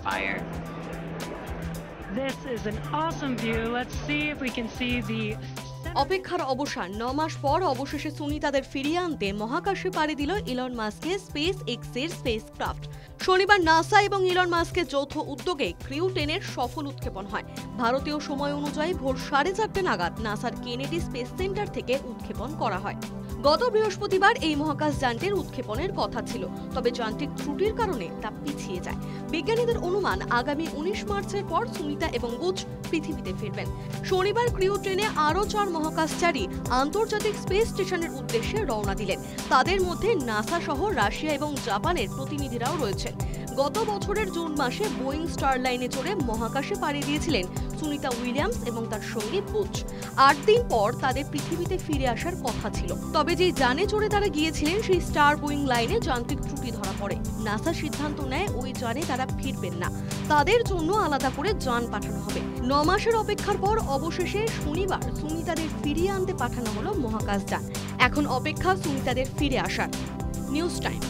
fire. This is an awesome view. Let's see if we can see the অপেক্ষার অবসান 9 মাস পর অবশেষে সুনিতাদের ফিরিয়ে আনতে মহাকাশে পাড়ি দিল ইলন মাস্কের স্পেস এক্স এর স্পেসক্রাফট। শনিবার নাসা এবং ইলন মাস্কের যৌথ উদ্যোগে ক্রিউ 10 এর সফল উৎক্ষেপণ হয়। ভারতীয় সময় অনুযায়ী ভোর 4:30 নাগাদ নাসার কেনেডি স্পেস সেন্টার থেকে উৎক্ষেপণ করা হয়। গত বৃহস্পতিবার এই মহাকাশ যানটির উৎক্ষেপণের কথা ছিল, তবে যান্ত্রিক ত্রুটির কারণে তা পিছিয়ে যায়। বিজ্ঞানীদের অনুমান আগামী 19 মার্চের পর সুনিতা এবং বুচ পৃথিবীতে ফিরবেন। শনিবার ক্রিউ 10 এ আরও 4 মহাকাশচারী আন্তর্জাতিক স্পেস স্টেশনের উদ্দেশ্যে রওনা দিলেন। তাদের মধ্যে নাসা সহ রাশিয়া এবং জাপানের প্রতিনিধিরাও রয়েছেন। গত বছরের জুন মাসে বোয়িং স্টারলাইনে চড়ে মহাকাশে পাড়ি দিয়েছিলেন সুনিতা উইলিয়ামস এবং তার সঙ্গী বুচ। 8 দিন পর তাদের পৃথিবীতে ফিরে আসার কথা ছিল, তবে যে যানে চড়ে তারা গিয়েছিলেন সেই স্টার বোয়িং লাইনে যান্ত্রিক ত্রুটি ধরা পড়ে। নাসা সিদ্ধান্ত নেয় ওই যানে তারা ফিরবেন না, তাদের জন্য আলাদা করে যান পাঠানো হবে। 9 মাসের অপেক্ষার পর অবশেষে শনিবার সুনিতাদের ফিরিয়ে আনতে পাঠানো হলো মহাকাশ যান। এখন অপেক্ষা সুনিতাদের ফিরে আসার। News time.